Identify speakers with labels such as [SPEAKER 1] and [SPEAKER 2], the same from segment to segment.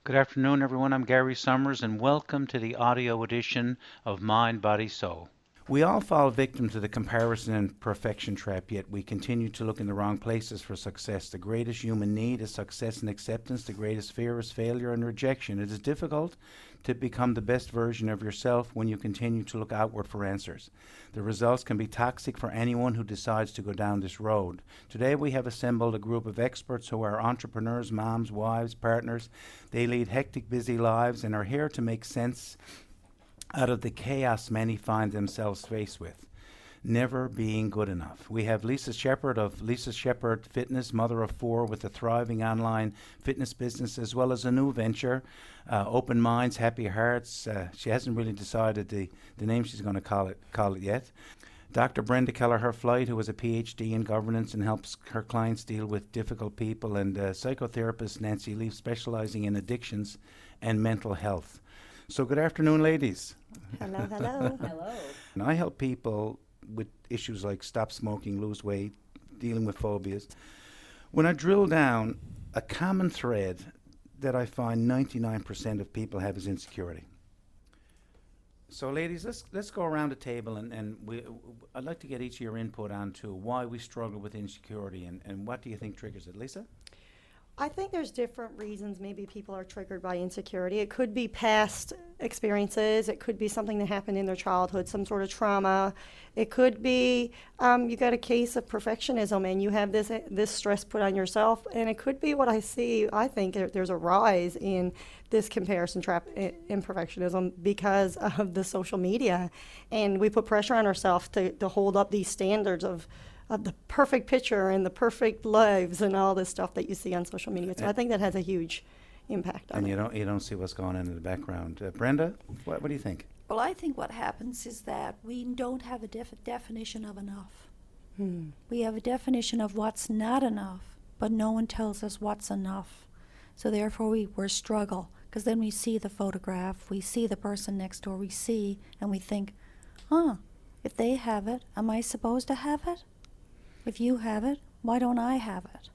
[SPEAKER 1] Good afternoon, everyone. I'm Gary Summers, and welcome to the audio edition of Mind, Body, Soul. We all fall victim to the comparison and perfection trap, yet we continue to look in the wrong places for success. The greatest human need is success and acceptance. The greatest fear is failure and rejection. It is difficult to become the best version of yourself when you continue to look outward for answers. The results can be toxic for anyone who decides to go down this road. Today we have assembled a group of experts who are entrepreneurs, moms, wives, partners. They lead hectic, busy lives and are here to make sense out of the chaos many find themselves faced with. Never being good enough. We have Lisa Shepherd of Lisa Shepherd Fitness, mother of four with a thriving online fitness business, as well as a new venture, Open Minds, Happy Hearts. She hasn't really decided the name she's going to call it yet. Dr. Brenda Kelleher-Floyd, who has a PhD in governance and helps her clients deal with difficult people, and psychotherapist Nancy Leaf, specializing in addictions and mental health. So good afternoon, ladies.
[SPEAKER 2] Hello, hello.
[SPEAKER 3] Hello.
[SPEAKER 1] And I help people with issues like stop smoking, lose weight, dealing with phobias. When I drill down, a common thread that I find 99% of people have is insecurity. So, ladies, let's go around the table and I'd like to get each of your input onto why we struggle with insecurity and what do you think triggers it, Lisa?
[SPEAKER 2] I think there's different reasons maybe people are triggered by insecurity. It could be past experiences. It could be something that happened in their childhood, some sort of trauma. It could be you got a case of perfectionism and you have this stress put on yourself. And it could be what I see. I think there's a rise in this comparison trap in perfectionism because of the social media. And we put pressure on ourselves to hold up these standards of the perfect picture and the perfect lives and all this stuff that you see on social media. So I think that has a huge impact on
[SPEAKER 1] And
[SPEAKER 2] it.
[SPEAKER 1] you don't see what's going on in the background. Brenda, what do you think?
[SPEAKER 3] Well, I think what happens is that we don't have a definition of enough. We have a definition of what's not enough, but no one tells us what's enough. So therefore we're struggle, because then we see the photograph, we see the person next door, we see, and we think, if they have it, am I supposed to have it? If you have it, why don't I have it?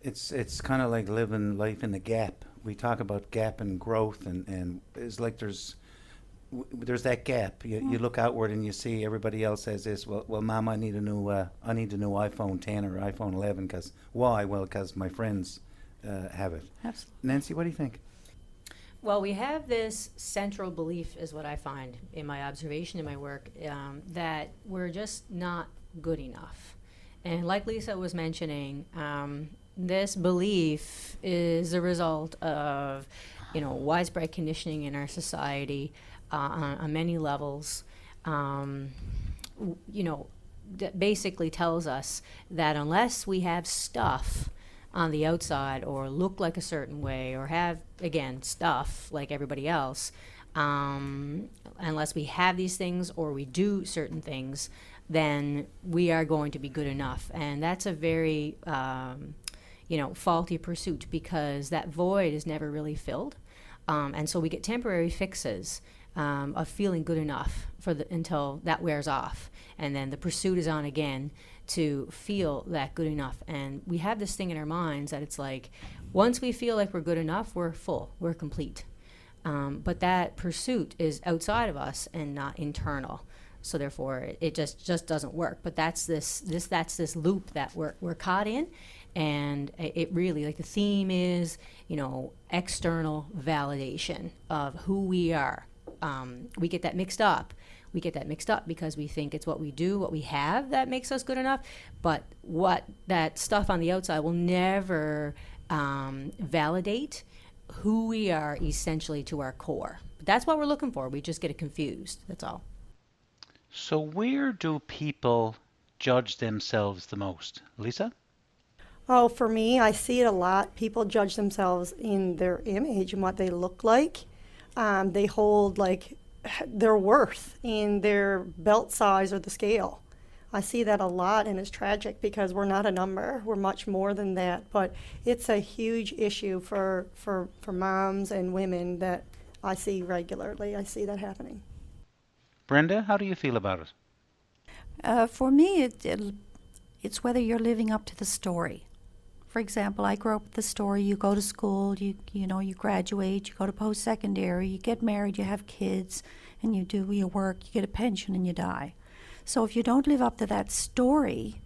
[SPEAKER 1] It's kind of like living life in the gap. We talk about gap and growth, and it's like there's that gap. You look outward and you see everybody else has this. Well, Mom, I need a new iPhone 10 or iPhone 11. Cause why? Well, because my friends have it.
[SPEAKER 3] Absolutely.
[SPEAKER 1] Nancy, what do you think?
[SPEAKER 4] Well, we have this central belief, is what I find in my observation in my work, that we're just not good enough. And like Lisa was mentioning, this belief is a result of, widespread conditioning in our society on many levels. That basically tells us that unless we have stuff on the outside or look like a certain way or have, again, stuff like everybody else, unless we have these things or we do certain things, then we are going to be good enough. And that's a very, faulty pursuit, because that void is never really filled. And so we get temporary fixes of feeling good enough until that wears off. And then the pursuit is on again to feel that good enough. And we have this thing in our minds that it's like, once we feel like we're good enough, we're full, we're complete. But that pursuit is outside of us and not internal. So therefore, it just doesn't work. But that's this loop that we're caught in, and it really, like, the theme is, external validation of who we are. We get that mixed up. We get that mixed up because we think it's what we do, what we have, that makes us good enough. But what that stuff on the outside will never validate who we are essentially to our core. But that's what we're looking for. We just get it confused. That's all.
[SPEAKER 1] So where do people judge themselves the most, Lisa?
[SPEAKER 2] Oh, for me, I see it a lot. People judge themselves in their image and what they look like. They hold their worth in their belt size or the scale. I see that a lot, and it's tragic because we're not a number. We're much more than that. But it's a huge issue for moms and women that I see regularly. I see that happening.
[SPEAKER 1] Brenda, how do you feel about it?
[SPEAKER 3] For me, it's whether you're living up to the story. For example, I grew up with the story, you go to school, you graduate, you go to post-secondary, you get married, you have kids, and you do your work, you get a pension, and you die. So if you don't live up to that story,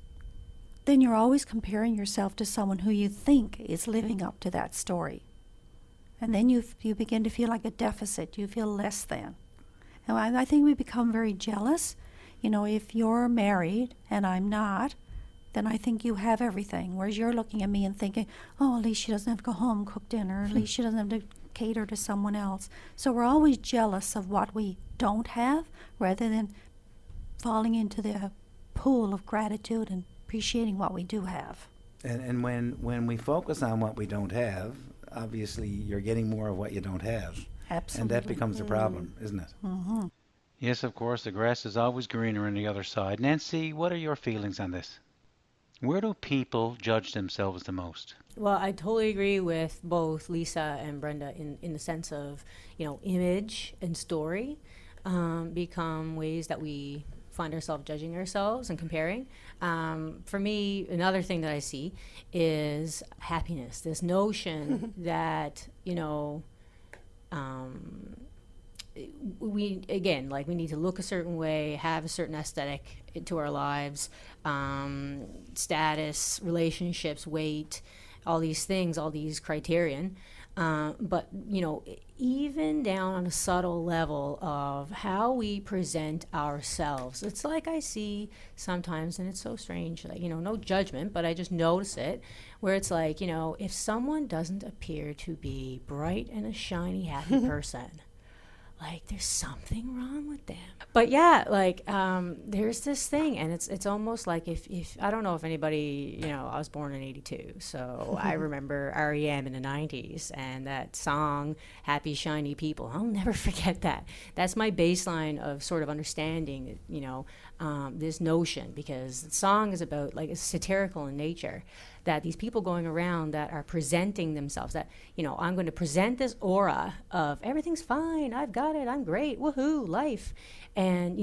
[SPEAKER 3] then you're always comparing yourself to someone who you think is living up to that story. And then you begin to feel like a deficit, you feel less than. And I think we become very jealous. If you're married and I'm not, then I think you have everything. Whereas you're looking at me and thinking, oh, at least she doesn't have to go home, cook dinner. At least she doesn't have to cater to someone else. So we're always jealous of what we don't have rather than falling into the pool of gratitude and appreciating what we do have.
[SPEAKER 1] And when we focus on what we don't have, obviously you're getting more of what you don't have.
[SPEAKER 3] Absolutely.
[SPEAKER 1] And that becomes the problem, isn't it?
[SPEAKER 3] Mm-hmm.
[SPEAKER 1] Yes, of course, the grass is always greener on the other side. Nancy, what are your feelings on this? Where do people judge themselves the most?
[SPEAKER 4] Well, I totally agree with both Lisa and Brenda in the sense of, image and story become ways that we find ourselves judging ourselves and comparing. For me, another thing that I see is happiness, this notion that, we need to look a certain way, have a certain aesthetic to our lives, status, relationships, weight, all these things, all these criterion. But even down on a subtle level of how we present ourselves, it's like I see sometimes, and it's so strange, like, no judgment, but I just notice it, where it's like, if someone doesn't appear to be bright and a shiny, happy person, like there's something wrong with them. But yeah, like there's this thing, and it's almost like if I don't know if anybody, I was born in '82, so I remember REM in the '90s and that song "Happy Shiny People." I'll never forget that. That's my baseline of sort of understanding, this notion, because the song is about, like, it's satirical in nature, that these people going around that are presenting themselves, that, I'm going to present this aura of everything's fine, I've got it, I'm great, woohoo, life. And,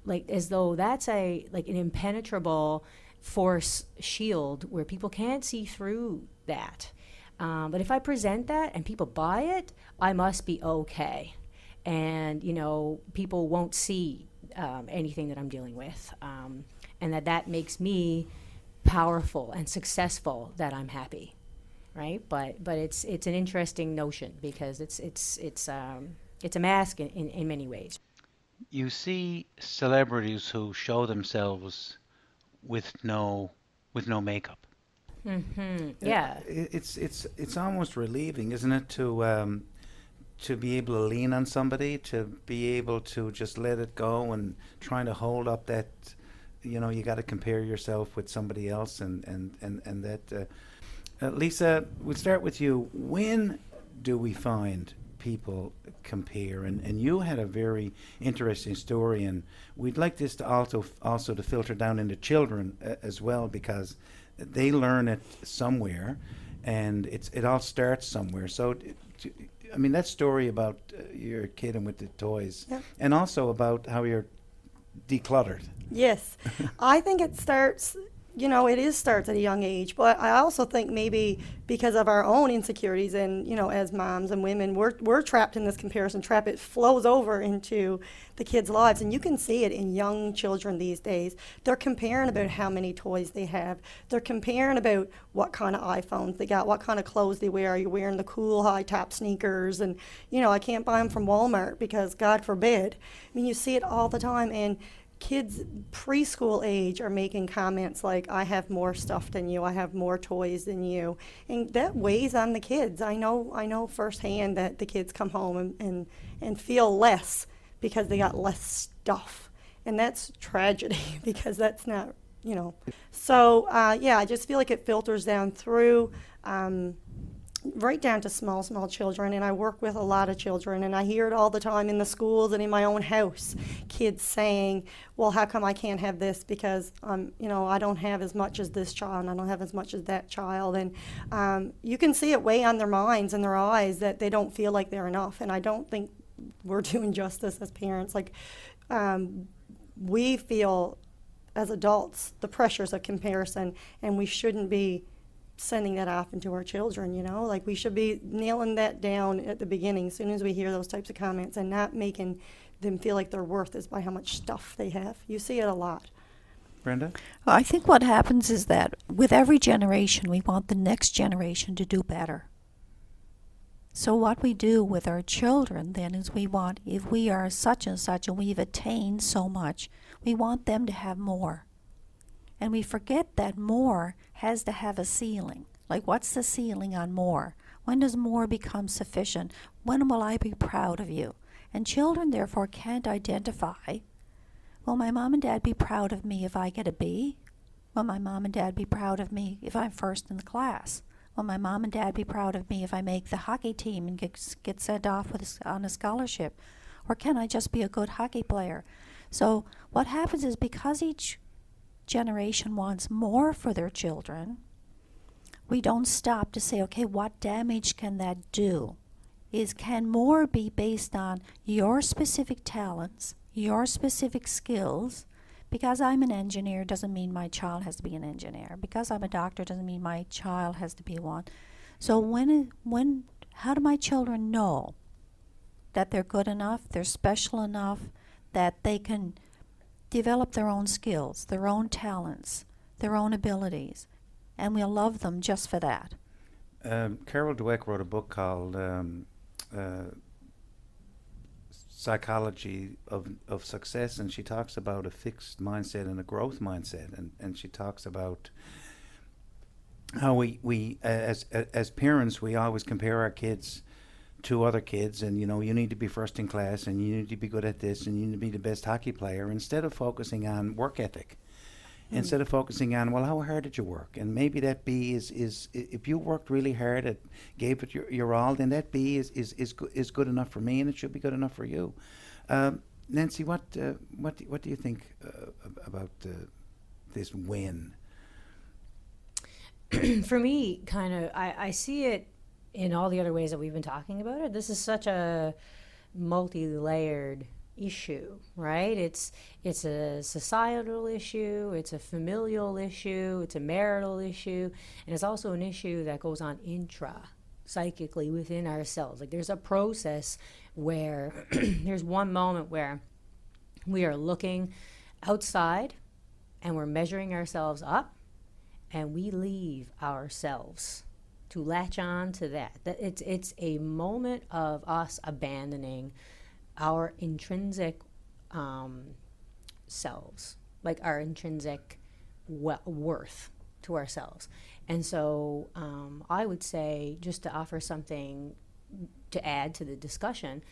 [SPEAKER 4] like as though that's an impenetrable force shield where people can't see through that. But if I present that and people buy it, I must be okay. And, people won't see anything that I'm dealing with. And that makes me powerful and successful, that I'm happy, right? But it's an interesting notion, because it's a mask in many ways.
[SPEAKER 1] You see celebrities who show themselves with no makeup.
[SPEAKER 4] Mm-hmm. Yeah.
[SPEAKER 1] It's almost relieving, isn't it, to be able to lean on somebody, to be able to just let it go, and trying to hold up that, you got to compare yourself with somebody else, and that. Lisa, we'll start with you. When do we find people compare? And you had a very interesting story, and we'd like this to also to filter down into children as well, because they learn it somewhere, and it all starts somewhere. So, that story about your kid and with the toys,
[SPEAKER 2] yeah.
[SPEAKER 1] And also about how you're decluttered.
[SPEAKER 2] Yes. I think it starts at a young age, but I also think maybe because of our own insecurities and, as moms and women, we're trapped in this comparison trap. It flows over into the kids' lives, and you can see it in young children these days. They're comparing about how many toys they have. They're comparing about what kind of iPhones they got, what kind of clothes they wear. Are you wearing the cool high-top sneakers? And, I can't buy them from Walmart because, God forbid. You see it all the time, and kids preschool age are making comments like, I have more stuff than you, I have more toys than you, and that weighs on the kids. I know firsthand that the kids come home and feel less because they got less stuff, and that's tragedy because that's not, So I just feel like it filters down through right down to small children, and I work with a lot of children, and I hear it all the time in the schools and in my own house. Kids saying, well, how come I can't have this because, I don't have as much as this child, and I don't have as much as that child. And you can see it weigh on their minds and their eyes that they don't feel like they're enough, and I don't think we're doing justice as parents. Like, we feel as adults the pressures of comparison, and we shouldn't be sending that off into our children, you know? Like, we should be nailing that down at the beginning as soon as we hear those types of comments, and not making them feel like their worth is by how much stuff they have. You see it a lot.
[SPEAKER 1] Brenda?
[SPEAKER 3] Well, I think what happens is that with every generation, we want the next generation to do better. So what we do with our children then is we want, if we are such and such and we've attained so much, we want them to have more. And we forget that more has to have a ceiling. Like, what's the ceiling on more? When does more become sufficient? When will I be proud of you? And children, therefore, can't identify, will my mom and dad be proud of me if I get a B? Will my mom and dad be proud of me if I'm first in the class? Will my mom and dad be proud of me if I make the hockey team and get sent off on a scholarship? Or can I just be a good hockey player? So what happens is, because each generation wants more for their children, we don't stop to say, okay, what damage can that do? Can more be based on your specific talents, your specific skills? Because I'm an engineer doesn't mean my child has to be an engineer. Because I'm a doctor doesn't mean my child has to be one. So how do my children know that they're good enough, they're special enough, that they can develop their own skills, their own talents, their own abilities, and we'll love them just for that?
[SPEAKER 1] Carol Dweck wrote a book called Psychology of Success, and she talks about a fixed mindset and a growth mindset, and she talks about how we as parents, we always compare our kids to other kids, and you need to be first in class, and you need to be good at this, and you need to be the best hockey player, instead of focusing on work ethic. Instead of focusing on, well, how hard did you work? And maybe that B is if you worked really hard, and gave it your all, then that B is good enough for me, and it should be good enough for you. Nancy, what do you think about this win?
[SPEAKER 4] For me, kind of, I see it in all the other ways that we've been talking about it. This is such a multi-layered issue, right? It's a societal issue, it's a familial issue, it's a marital issue, and it's also an issue that goes on psychically within ourselves. Like, there's a process where there's one moment where we are looking outside and we're measuring ourselves up, and we leave ourselves to latch on to that. It's a moment of us abandoning our intrinsic selves, like our intrinsic worth to ourselves. And so I would say, just to offer something to add to the discussion,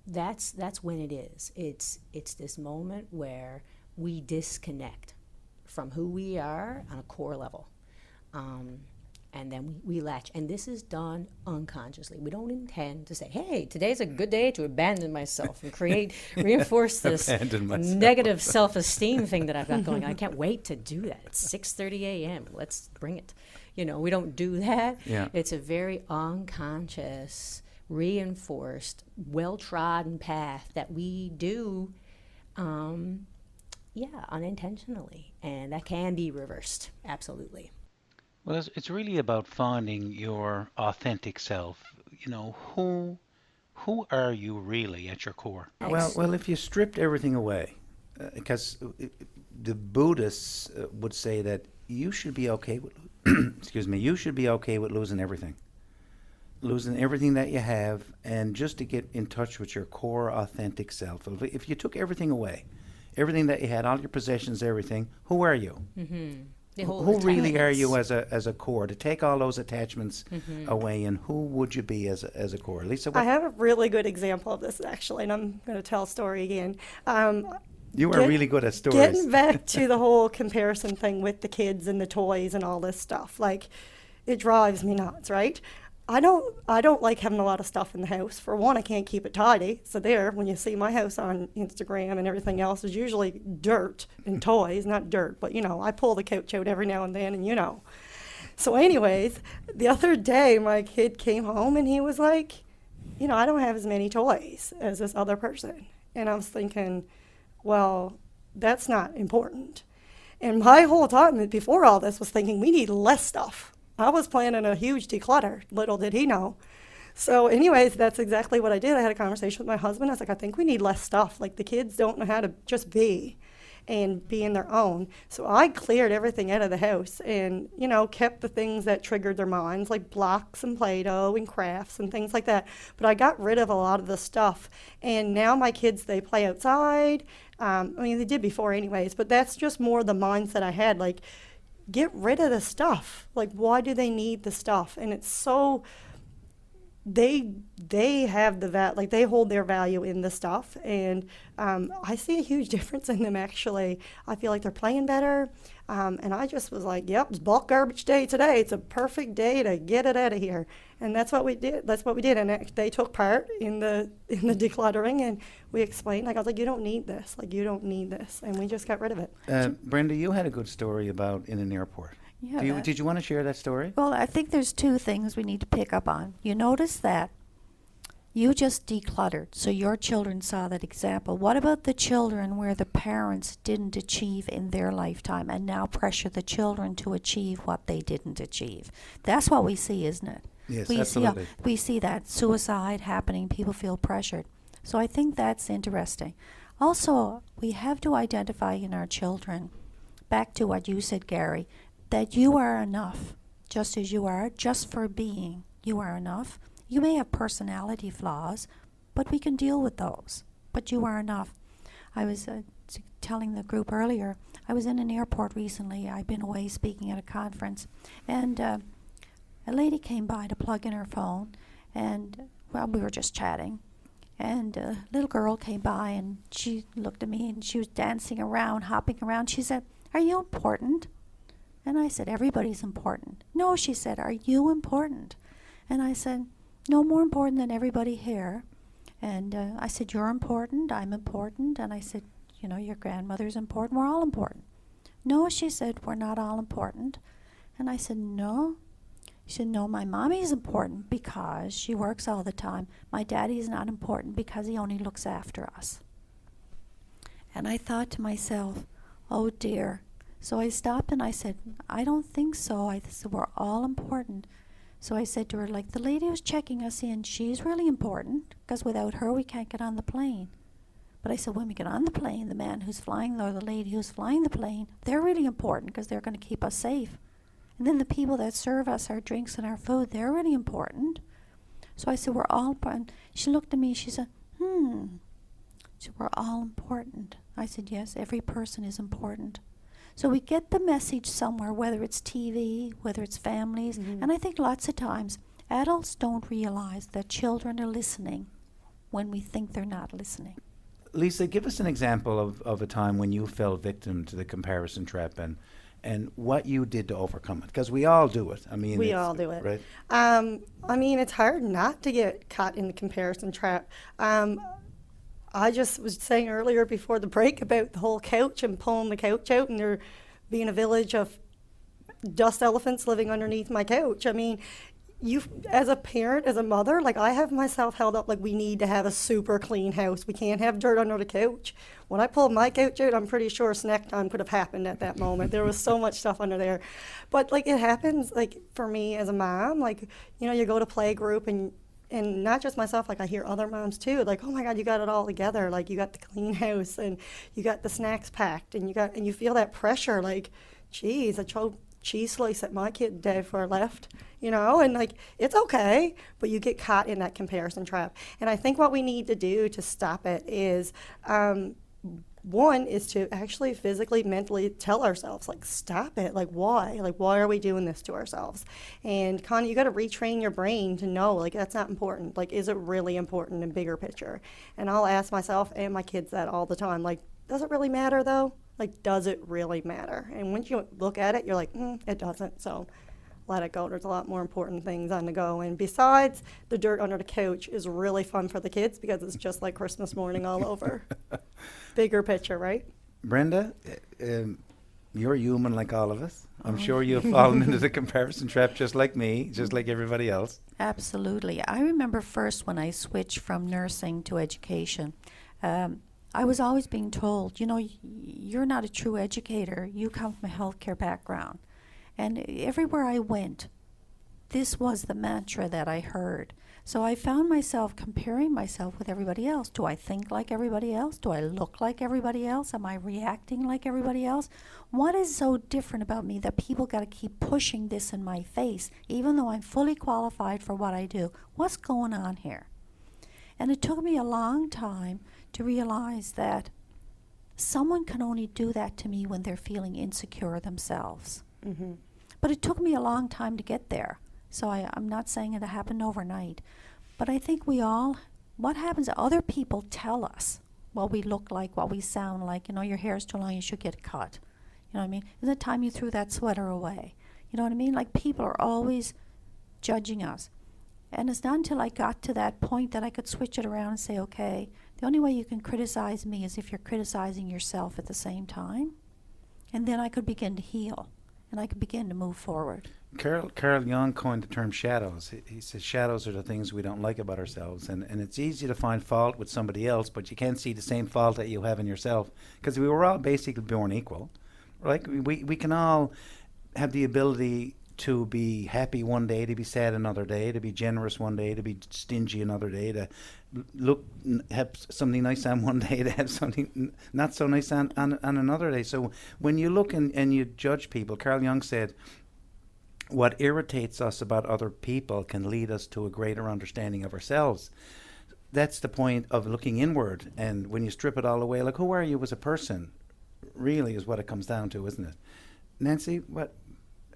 [SPEAKER 4] that's when it is. It's this moment where we disconnect from who we are on a core level. And then we latch. And this is done unconsciously. We don't intend to say, hey, today's a good day to abandon myself and reinforce this negative self-esteem thing that I've got going on. I can't wait to do that. It's 6:30 a.m. Let's bring it. We don't do that.
[SPEAKER 1] Yeah.
[SPEAKER 4] It's a very unconscious, reinforced, well-trodden path that we do, unintentionally. And that can be reversed, absolutely.
[SPEAKER 1] Well, it's really about finding your authentic self. Who are you really at your core? Well, if you stripped everything away, because the Buddhists would say that you should be okay with, you should be okay with losing everything that you have, and just to get in touch with your core authentic self. If you took everything away, everything that you had, all your possessions, everything, who are you?
[SPEAKER 4] Mm-hmm.
[SPEAKER 1] Who really are you as a core? To take all those attachments away, and who would you be as a core? Lisa,
[SPEAKER 2] I have a really good example of this, actually, and I'm going to tell a story again.
[SPEAKER 1] You are really good at stories.
[SPEAKER 2] Getting back to the whole comparison thing with the kids and the toys and all this stuff, like, it drives me nuts, right? I don't like having a lot of stuff in the house. For one, I can't keep it tidy. So when you see my house on Instagram and everything else, is usually dirt and toys, not dirt, but I pull the couch out every now and then, and So anyways, the other day my kid came home and he was like, I don't have as many toys as this other person. And I was thinking, well, that's not important. And my whole time before all this was thinking we need less stuff. I was planning a huge declutter. Little did he know. So anyways, that's exactly what I did. I had a conversation with my husband. I was like, I think we need less stuff. Like the kids don't know how to just be and be in their own. So I cleared everything out of the house and, you know, kept the things that triggered their minds, like blocks and Play-Doh and crafts and things like that. But I got rid of a lot of the stuff. And now my kids, they play outside. I mean, they did before anyways, but that's just more the mindset I had. Like, get rid of the stuff. Like, why do they need the stuff? And it's so... they have like they hold their value in the stuff, and I see a huge difference in them. Actually, I feel like they're playing better, and I just was like, yep, it's bulk garbage day today. It's a perfect day to get it out of here. And that's what we did. And they took part in the decluttering, and we explained, like, I was like, you don't need this, and we just got rid of it.
[SPEAKER 1] Brenda, you had a good story about in an airport.
[SPEAKER 3] Yeah,
[SPEAKER 1] Did you want to share that story?
[SPEAKER 3] well, I think there's two things we need to pick up on. You notice that you just decluttered, so your children saw that example. What about the children where the parents didn't achieve in their lifetime and now pressure the children to achieve what they didn't achieve? That's what we see, isn't it?
[SPEAKER 1] Yes,
[SPEAKER 3] we
[SPEAKER 1] absolutely.
[SPEAKER 3] We see that suicide happening, people feel pressured. So I think that's interesting. Also, we have to identify in our children, back to what you said, Gary, that you are enough, just as you are, just for being. You are enough. You may have personality flaws, but we can deal with those. But you are enough. I was telling the group earlier, I was in an airport recently. I've been away speaking at a conference, and a lady came by to plug in her phone, and, well, we were just chatting. And a little girl came by, and she looked at me, and she was dancing around, hopping around. She said, "Are you important?" And I said, "Everybody's important." "No," she said, "are you important?" And I said, "No, more important than everybody here." And I said, "You're important, I'm important." And I said, "You know, your grandmother's important, we're all important." "No," she said, "we're not all important." And I said, "No." She said, "No, my mommy's important because she works all the time. My daddy's not important because he only looks after us." And I thought to myself, oh dear. So I stopped and I said, "I don't think so." I said, "We're all important." So I said to her, like, the lady who's checking us in, she's really important because without her we can't get on the plane. But I said, when we get on the plane, the man who's flying or the lady who's flying the plane, they're really important because they're going to keep us safe. And then the people that serve us our drinks and our food, they're really important. So I said, we're all important. She looked at me, she said, She said, we're all important. I said, yes, every person is important. So we get the message somewhere, whether it's TV, whether it's families, and I think lots of times adults don't realize that children are listening when we think they're not listening.
[SPEAKER 1] Lisa, give us an example of a time when you fell victim to the comparison trap and what you did to overcome it, because we all do it. I mean,
[SPEAKER 2] We all do it.
[SPEAKER 1] right?
[SPEAKER 2] I mean, it's hard not to get caught in the comparison trap. I just was saying earlier before the break about the whole couch and pulling the couch out and there being a village of dust elephants living underneath my couch. I mean, you, as a parent, as a mother, like I have myself held up like we need to have a super clean house. We can't have dirt under the couch. When I pulled my couch out, I'm pretty sure snack time could have happened at that moment. There was so much stuff under there. But like it happens, like for me as a mom, like, you know, you go to play group and not just myself, like I hear other moms too, like, oh my God, you got it all together. Like you got the clean house and you got the snacks packed and you feel that pressure, like, geez, I chose cheese slice that my kid day before I left, you know, and like it's okay, but you get caught in that comparison trap. And I think what we need to do to stop it is one is to actually physically, mentally tell ourselves, like, stop it. Like, why? Like, why are we doing this to ourselves? And Connie, you got to retrain your brain to know, like, that's not important. Like, is it really important in bigger picture? And I'll ask myself and my kids that all the time. Like, does it really matter though? Like, does it really matter? And once you look at it, you're like, it doesn't. So let it go. There's a lot more important things on the go. And besides, the dirt under the couch is really fun for the kids because it's just like Christmas morning all over. Bigger picture, right?
[SPEAKER 1] Brenda, you're human like all of us. I'm sure you've fallen into the comparison trap just like me, just like everybody else.
[SPEAKER 3] Absolutely. I remember first when I switched from nursing to education, I was always being told, you're not a true educator. You come from a healthcare background. And everywhere I went, this was the mantra that I heard. So I found myself comparing myself with everybody else. Do I think like everybody else? Do I look like everybody else? Am I reacting like everybody else? What is so different about me that people got to keep pushing this in my face, even though I'm fully qualified for what I do? What's going on here? And it took me a long time to realize that someone can only do that to me when they're feeling insecure themselves.
[SPEAKER 2] Mm-hmm.
[SPEAKER 3] But it took me a long time to get there. So I'm not saying it happened overnight. But I think what happens, other people tell us what we look like, what we sound like. Your hair's too long, you should get cut. You know what I mean? Isn't it time you threw that sweater away? You know what I mean? Like, people are always judging us. And it's not until I got to that point that I could switch it around and say, okay, the only way you can criticize me is if you're criticizing yourself at the same time. And then I could begin to heal, and I could begin to move forward.
[SPEAKER 1] Carl Jung coined the term shadows. He says shadows are the things we don't like about ourselves, and it's easy to find fault with somebody else, but you can't see the same fault that you have in yourself, because we were all basically born equal. Like, we can all have the ability to be happy one day, to be sad another day, to be generous one day, to be stingy another day, to have something nice on one day, to have something not so nice on another day. So when you look and you judge people, Carl Jung said, what irritates us about other people can lead us to a greater understanding of ourselves. That's the point of looking inward. And when you strip it all away, like, who are you as a person, really is what it comes down to, isn't it? Nancy,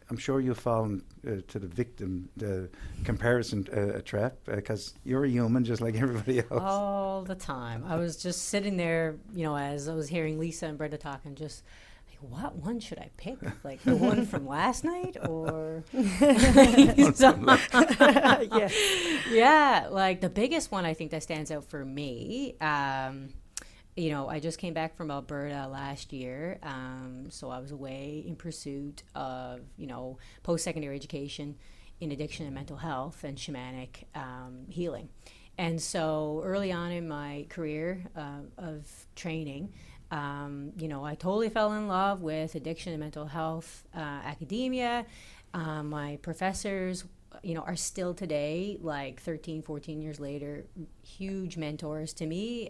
[SPEAKER 1] I'm sure you've fallen to the comparison trap, because you're a human just like everybody else.
[SPEAKER 4] All the time. I was just sitting there, as I was hearing Lisa and Brenda talking, just like, what one should I pick? Like, the one from last night, or
[SPEAKER 2] Yeah.
[SPEAKER 4] yeah, like the biggest one I think that stands out for me. I just came back from Alberta last year, so I was away in pursuit of, post-secondary education in addiction and mental health and shamanic healing. And so early on in my career of training, I totally fell in love with addiction and mental health academia. My professors, are still today, like 13, 14 years later, huge mentors to me.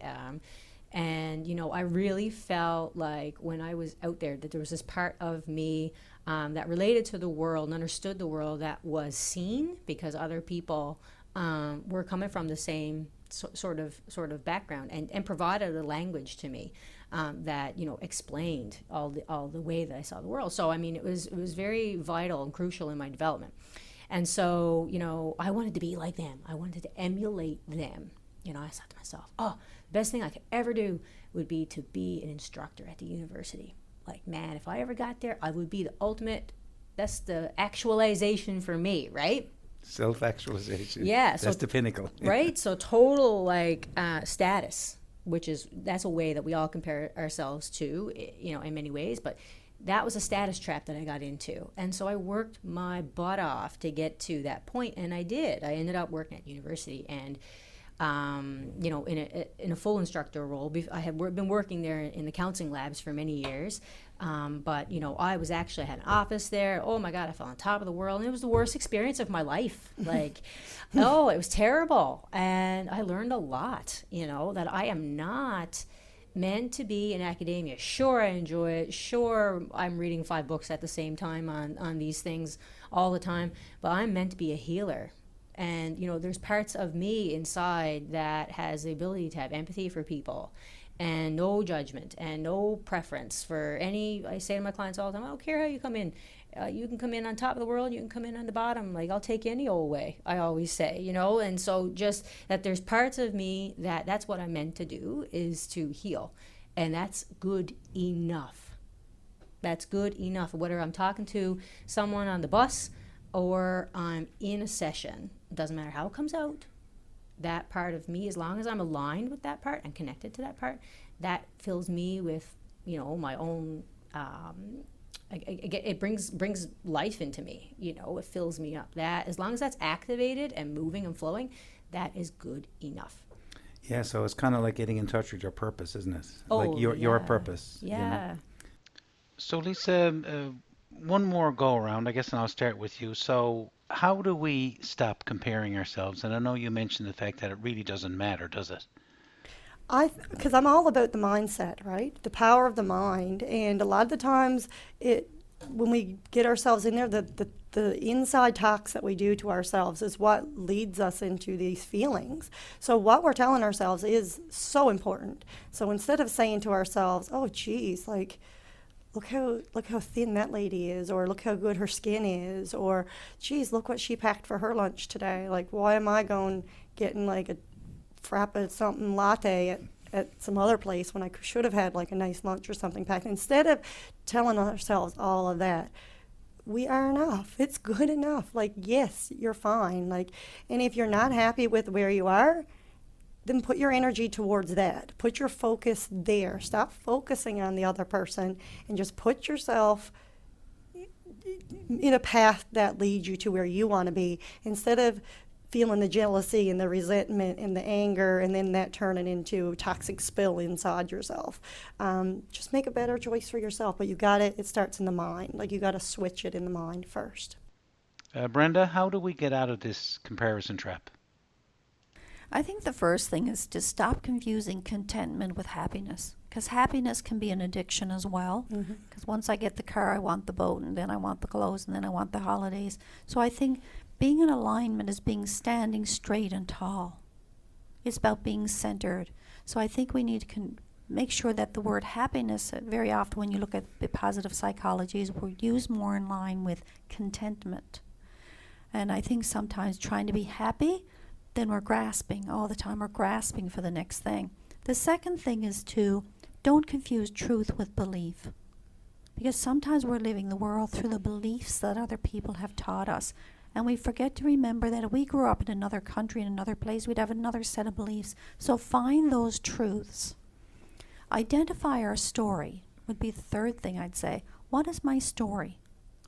[SPEAKER 4] And, I really felt like when I was out there that there was this part of me that related to the world and understood the world, that was seen because other people were coming from the same sort of background, and provided a language to me that, explained all the way that I saw the world. So, it was very vital and crucial in my development. And so, I wanted to be like them. I wanted to emulate them. I thought to myself, the best thing I could ever do would be to be an instructor at the university. Like, man, if I ever got there, I would be the ultimate, that's the actualization for me, right?
[SPEAKER 1] Self-actualization.
[SPEAKER 4] Yeah.
[SPEAKER 1] That's the pinnacle.
[SPEAKER 4] Right? So total, status, that's a way that we all compare ourselves to, in many ways, but that was a status trap that I got into. And so I worked my butt off to get to that point, and I did. I ended up working at university, and in a full instructor role. I had been working there in the counseling labs for many years, but I had an office there. Oh my God, I felt on top of the world, and it was the worst experience of my life. Like, it was terrible, and I learned a lot. That I am not meant to be in academia. Sure, I enjoy it. Sure, I'm reading 5 books at the same time on these things all the time, but I'm meant to be a healer. And, there's parts of me inside that has the ability to have empathy for people and no judgment and no preference for any. I say to my clients all the time, I don't care how you come in. You can come in on top of the world, you can come in on the bottom. Like, I'll take you any old way, I always say, And so just that there's parts of me that's what I'm meant to do, is to heal. And that's good enough. That's good enough. Whether I'm talking to someone on the bus or I'm in a session, it doesn't matter how it comes out, that part of me, as long as I'm aligned with that part and connected to that part, that fills me with, my own, it brings life into me, it fills me up. That, as long as that's activated and moving and flowing, that is good enough.
[SPEAKER 1] Yeah, so it's kind of like getting in touch with your purpose, isn't it?
[SPEAKER 4] Oh,
[SPEAKER 1] Like your
[SPEAKER 4] yeah.
[SPEAKER 1] purpose. you know?
[SPEAKER 4] Yeah.
[SPEAKER 1] So Lisa, one more go around, I guess, and I'll start with you. So how do we stop comparing ourselves? And I know you mentioned the fact that it really doesn't matter, does it?
[SPEAKER 2] Because I'm all about the mindset, right? The power of the mind, and a lot of the times, when we get ourselves in there, the inside talks that we do to ourselves is what leads us into these feelings. So what we're telling ourselves is so important. So instead of saying to ourselves, "Oh, geez, like, look how thin that lady is," or "Look how good her skin is," or "Geez, look what she packed for her lunch today. Like, why am I getting like a frappa something latte at some other place when I should have had like a nice lunch or something packed." Instead of telling ourselves all of that, we are enough. It's good enough. Like, yes, you're fine. Like, and if you're not happy with where you are, then put your energy towards that. Put your focus there. Stop focusing on the other person and just put yourself in a path that leads you to where you want to be, instead of feeling the jealousy and the resentment and the anger, and then that turning into toxic spill inside yourself. Just make a better choice for yourself, but it starts in the mind. Like, you got to switch it in the mind first.
[SPEAKER 1] Brenda, how do we get out of this comparison trap?
[SPEAKER 3] I think the first thing is to stop confusing contentment with happiness, because happiness can be an addiction as well. Because once I get the car, I want the boat, and then I want the clothes, and then I want the holidays. So I think being in alignment is standing straight and tall. It's about being centered. So I think we need to make sure that the word happiness, very often when you look at the positive psychologies, we're used more in line with contentment. And I think sometimes trying to be happy, then we're grasping all the time. We're grasping for the next thing. The second thing is to don't confuse truth with belief. Because sometimes we're living the world through the beliefs that other people have taught us. And we forget to remember that if we grew up in another country, in another place, we'd have another set of beliefs. So find those truths. Identify our story would be the third thing I'd say. What is my story?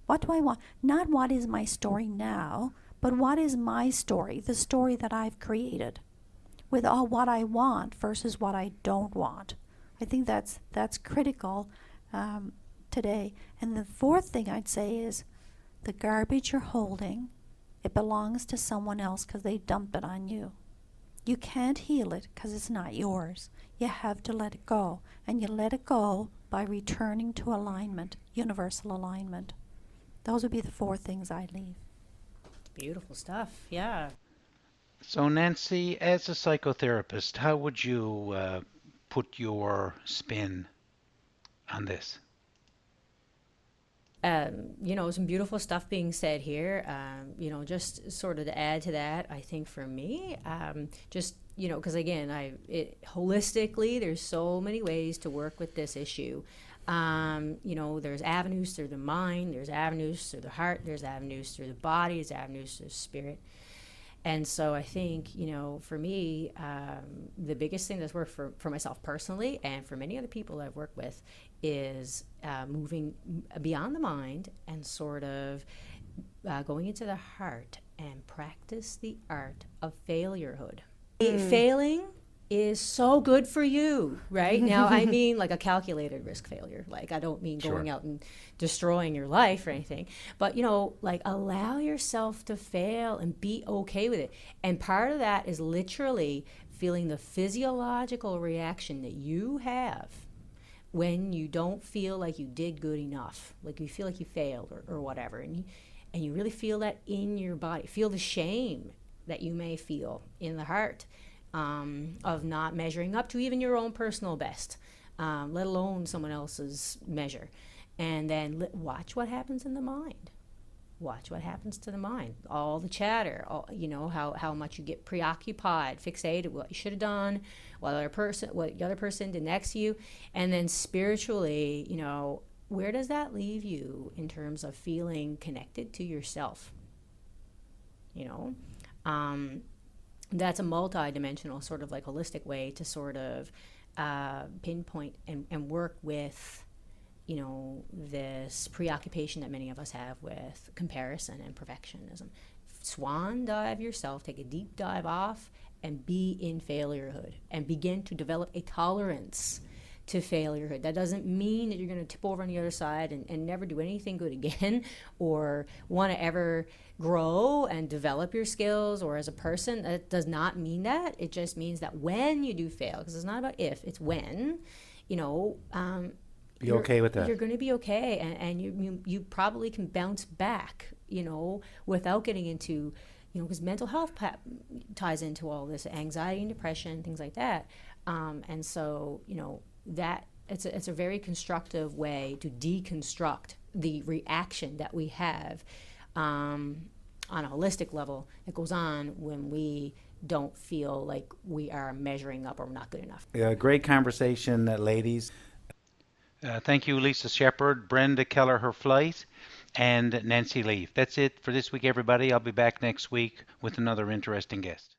[SPEAKER 3] What do I want? Not what is my story now, but what is my story, the story that I've created, with all what I want versus what I don't want. I think that's critical today. And the fourth thing I'd say is the garbage you're holding, it belongs to someone else because they dumped it on you. You can't heal it because it's not yours. You have to let it go. And you let it go by returning to alignment, universal alignment. Those would be the four things I'd leave.
[SPEAKER 4] Beautiful stuff. Yeah.
[SPEAKER 1] So Nancy, as a psychotherapist, how would you put your spin on this?
[SPEAKER 4] Some beautiful stuff being said here. Just sort of to add to that, I think for me, because again, holistically, there's so many ways to work with this issue. There's avenues through the mind, there's avenues through the heart, there's avenues through the body, there's avenues through the spirit. And so I think, for me, the biggest thing that's worked for myself personally and for many other people I've worked with is moving beyond the mind and sort of going into the heart and practice the art of failurehood. Failing is so good for you, right? Now, I mean like a calculated risk failure. Like, I don't mean going out and destroying your life or anything, but, allow yourself to fail and be okay with it. And part of that is literally feeling the physiological reaction that you have when you don't feel like you did good enough, like you feel like you failed or whatever. And you really feel that in your body. Feel the shame that you may feel in the heart. Of not measuring up to even your own personal best, let alone someone else's measure. And then watch what happens in the mind. Watch what happens to the mind. All the chatter, how much you get preoccupied, fixated, what you should have done, what the other person did next to you. And then spiritually, where does that leave you in terms of feeling connected to yourself? That's a multi-dimensional sort of like holistic way to sort of pinpoint and work with, this preoccupation that many of us have with comparison and perfectionism. Swan dive yourself, take a deep dive off, and be in failurehood and begin to develop a tolerance to failurehood. That doesn't mean that you're going to tip over on the other side and never do anything good again or want to ever grow and develop your skills or as a person. That does not mean that. It just means that when you do fail, because it's not about if, it's when, you know,
[SPEAKER 1] Be okay with that.
[SPEAKER 4] you're going to be okay, and you probably can bounce back, you know, without getting into, you know, because mental health ties into all this, anxiety and depression, things like that. And so, you know, that it's a very constructive way to deconstruct the reaction that we have on a holistic level that goes on when we don't feel like we are measuring up or not good enough.
[SPEAKER 1] Yeah, great conversation, ladies. Thank you, Lisa Shepard, Brenda Keller-Herflight, and Nancy Leaf. That's it for this week, everybody. I'll be back next week with another interesting guest.